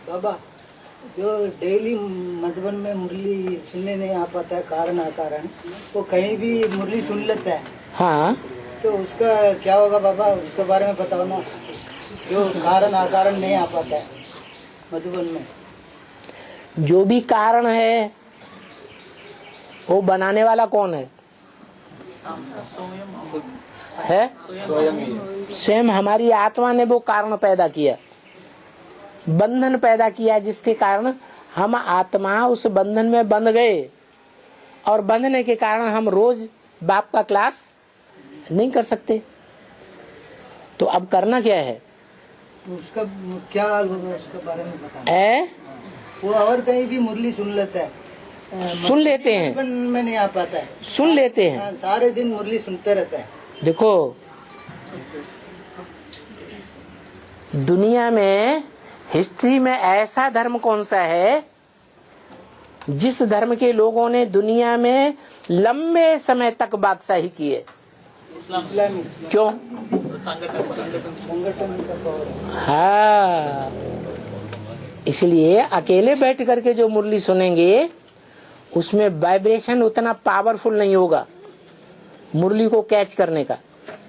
बाबा जो डेली मधुबन में मुरली सुनने नहीं आ पाता है कारण अकारण, वो कहीं भी मुरली सुन लेता है। हाँ, तो उसका क्या होगा बाबा, उसके बारे में बताओ ना। जो कारण अकारण नहीं आ पाता है मधुबन में। जो भी कारण है वो बनाने वाला कौन है? स्वयं हमारी आत्मा ने वो कारण पैदा किया, बंधन पैदा किया, जिसके कारण हम आत्मा उस बंधन में बंध गए, और बंधने के कारण हम रोज बाप का क्लास नहीं कर सकते। तो अब करना क्या है? उसका क्या हाल होगा उसके बारे में बताना। वो और कहीं भी मुरली सुन लेता है, सुन लेते हैं, मधुबन में नहीं आ पाता है। सुन लेते हैं, सारे दिन मुरली सुनते रहता है। देखो दुनिया में हिस्ट्री में ऐसा धर्म कौन सा है जिस धर्म के लोगों ने दुनिया में लंबे समय तक बादशाही की है? क्यों? हाँ, इसलिए अकेले बैठ करके जो मुरली सुनेंगे उसमें वाइब्रेशन उतना पावरफुल नहीं होगा मुरली को कैच करने का।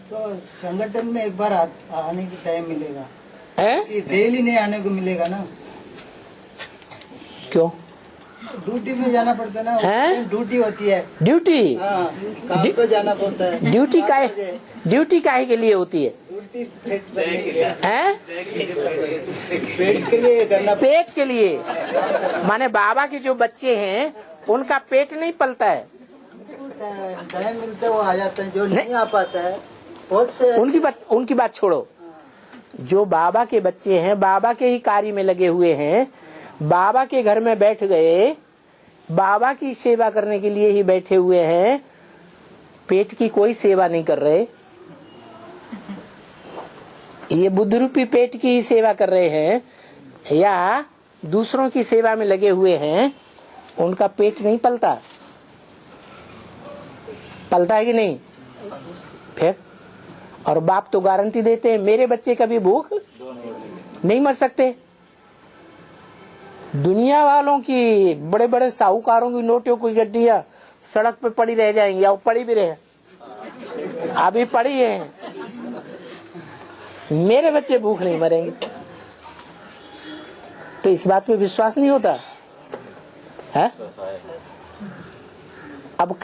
तो संगठन में एक बार आने की टाइम मिलेगा, है? डेली नहीं आने को मिलेगा ना। क्यों? ड्यूटी में जाना पड़ता है ना। है? ड्यूटी होती है। ड्यूटी? काम पे जाना पड़ता है। ड्यूटी काहे के लिए होती है? ड्यूटी पेट के लिए करना। पेट के लिए? माने बाबा के जो बच्चे हैं उनका पेट नहीं पलता है। टाइम मिलता है वो आ जाता है, जो नहीं आ पाता है बहुत से। उनकी बात छोड़ो। जो बाबा के बच्चे हैं, बाबा के ही कार्य में लगे हुए हैं, बाबा के घर में बैठ गए, बाबा की सेवा करने के लिए ही बैठे हुए हैं, पेट की कोई सेवा नहीं कर रहे। ये बुद्ध रूपी पेट की ही सेवा कर रहे हैं या दूसरों की सेवा में लगे हुए हैं, उनका पेट नहीं पलता। पलता है कि नहीं? फिर और बाप तो गारंटी देते हैं मेरे बच्चे कभी भूख नहीं मर सकते। दुनिया वालों की, बड़े बड़े साहूकारों की नोटों की गड्डियां सड़क पे पड़ी रह जाएंगी, और पड़ी भी रहे, अभी पड़ी है। मेरे बच्चे भूख नहीं मरेंगे। तो इस बात पे विश्वास नहीं होता है? अब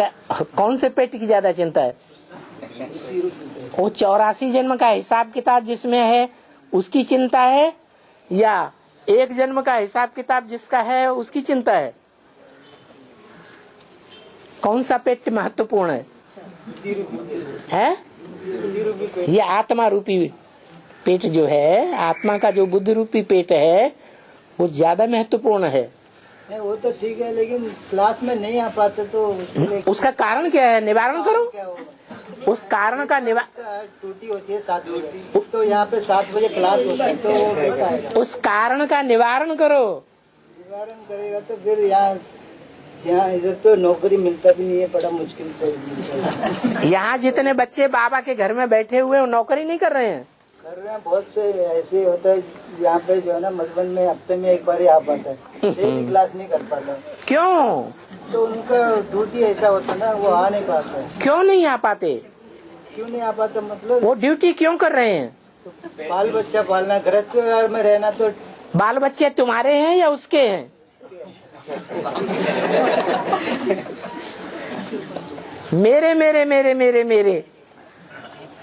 कौन से पेट की ज्यादा चिंता है? वो 84 जन्म का हिसाब किताब जिसमें है उसकी चिंता है, या एक जन्म का हिसाब किताब जिसका है उसकी चिंता है? कौन सा पेट महत्वपूर्ण है? ये आत्मा रूपी पेट जो है, आत्मा का जो बुद्धि रूपी पेट है, वो ज्यादा महत्वपूर्ण है। वो तो ठीक है, लेकिन क्लास में नहीं आ पाते तो उसका कारण क्या है? निवारण करो। उस कारण का टूटी होती है 7 बजे, तो यहाँ पे 7 बजे क्लास होता है, तो कैसा आएगा? उस कारण का निवारण करो। निवारण करेगा तो फिर यहाँ इधर तो नौकरी मिलता भी नहीं है, बड़ा मुश्किल से। यहाँ जितने बच्चे बाबा के घर में बैठे हुए वो नौकरी नहीं कर रहे हैं। कर रहे हैं, बहुत से ऐसे होता है यहाँ पे जो है ना, मधुबन में हफ्ते में एक बार ही आ पाता है, डेली क्लास नहीं कर पाता। क्यों? तो उनका ड्यूटी ऐसा होता है ना, वो आ नहीं पाता है। क्यों नहीं आ पाते? क्यों नहीं आ पाता मतलब? वो ड्यूटी क्यों कर रहे हैं? तो बाल बच्चा पालना, गृहस्थ में रहना। तो बाल बच्चे तुम्हारे हैं या उसके हैं? मेरे मेरे मेरे मेरे मेरे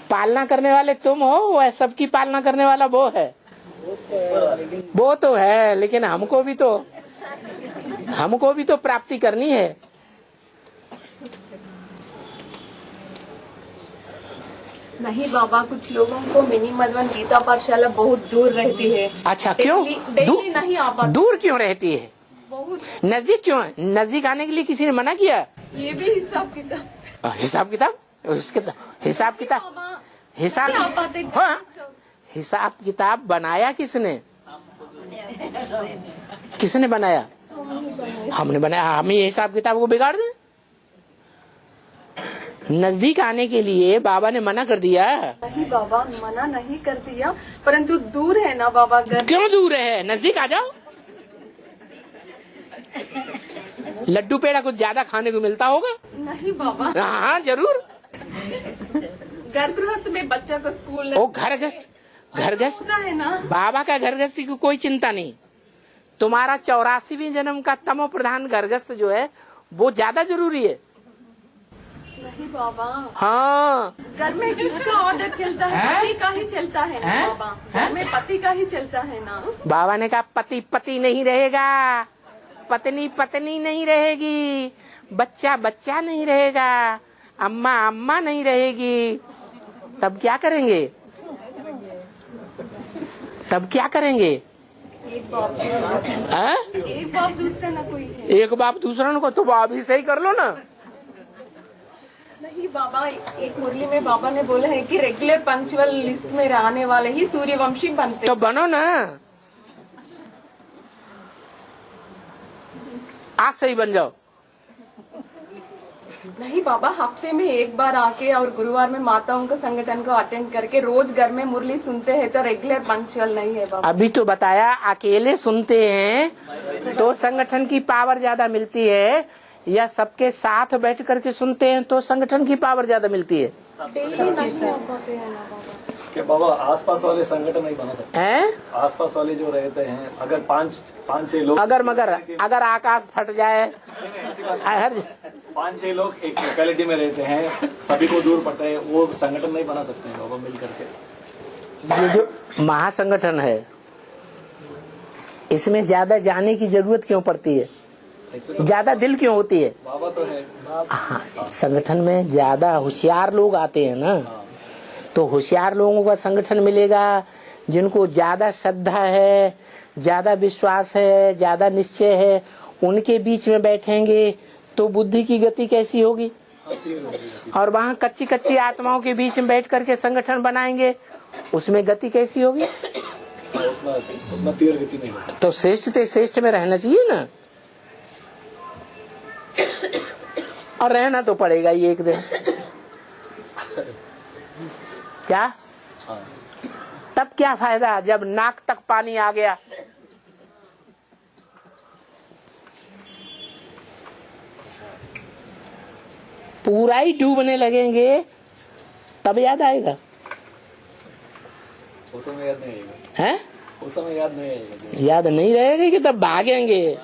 पालना करने वाले तुम हो, वह सबकी पालना करने वाला वो है। वो तो है, लेकिन हमको भी तो प्राप्ति करनी है। नहीं बाबा, कुछ लोगों को मिनी मधुबन गीता पाठशाला बहुत दूर रहती है। अच्छा, क्यों? डेली नहीं आ पाती। दूर क्यों रहती है? बहुत। नजदीक क्यों है? नजदीक आने के लिए किसी ने मना किया? ये भी हिसाब किताब हाँ, हिसाब किताब बनाया किसने? किसने बनाया? हमने बनाया। हम ये हिसाब किताब को बिगाड़ दें? नजदीक आने के लिए बाबा ने मना कर दिया? नहीं बाबा, मना नहीं कर दिया, परंतु दूर है ना बाबा घर। क्यों दूर है? नजदीक आ जाओ। लड्डू पेड़ा कुछ ज्यादा खाने को मिलता होगा? नहीं बाबा, हाँ जरूर। घर गृहस्थ में बच्चा को स्कूल ओ घर गृहस्थ का है ना। बाबा का घर गृहस्थी की कोई चिंता नहीं। तुम्हारा 84वें जन्म का तमो प्रधान घर गृहस्थ जो है वो ज्यादा जरूरी है। नहीं बाबा, हाँ घर में किसका ऑर्डर चलता है? पति का ही चलता है ना बाबा, घर में पति का ही चलता है ना। बाबा ने कहा पति पति नहीं रहेगा, पत्नी पत्नी नहीं रहेगी, बच्चा बच्चा नहीं रहेगा, अम्मा अम्मा नहीं रहेगी। तब क्या करेंगे? तब क्या करेंगे? एक बाप दूसरा ना कोई है। एक बाप दूसरा को तो आप ही सही कर लो ना। नहीं बाबा, एक मुरली में बाबा ने बोला है कि रेगुलर पंक्चुअल लिस्ट में रहने वाले ही सूर्यवंशी बनते। तो बनो ना, आज सही बन जाओ। नहीं बाबा, हफ्ते में एक बार आके और गुरुवार में माताओं का संगठन को अटेंड करके रोज घर में मुरली सुनते हैं तो रेगुलर पंक्चुअल नहीं है बाबा। अभी तो बताया, अकेले सुनते हैं तो संगठन की पावर ज्यादा मिलती है, या सबके साथ बैठ करके सुनते हैं तो संगठन की पावर ज्यादा मिलती है। डेली नहीं हो पाते हैं ना बाबा। कि बाबा आसपास वाले संगठन नहीं बना सकते हैं? आसपास वाले जो रहते हैं, अगर पाँच छह लोग, अगर मगर अगर आकाश फट जाए, हर 5-6 लोग एक लोकेलिटी में रहते हैं, सभी को दूर पड़ता है, वो संगठन नहीं बना सकते हैं बाबा मिल करके। ये जो महासंगठन है इसमें ज्यादा जाने की जरूरत क्यों पड़ती है? इसमें तो ज्यादा दिल क्यों होती है? बाबा तो है। हाँ, संगठन में ज्यादा होशियार लोग आते हैं ना, तो होशियार लोगों का संगठन मिलेगा। जिनको ज्यादा श्रद्धा है, ज्यादा विश्वास है, ज्यादा निश्चय है, उनके बीच में बैठेंगे तो बुद्धि की गति कैसी होगी? और वहाँ कच्ची कच्ची आत्माओं के बीच में बैठ करके संगठन बनाएंगे, उसमें गति कैसी होगी? उतना तीव्र गति नहीं होता। तो श्रेष्ठ में रहना चाहिए ना, और रहना तो पड़ेगा ही एक दिन। क्या? तब क्या फायदा जब नाक तक पानी आ गया? पूरा ही डूबने लगेंगे तब याद आएगा। उस समय याद नहीं आएगा। हैं? उस समय याद नहीं आएगा। याद नहीं रहेगा कि तब भागेंगे।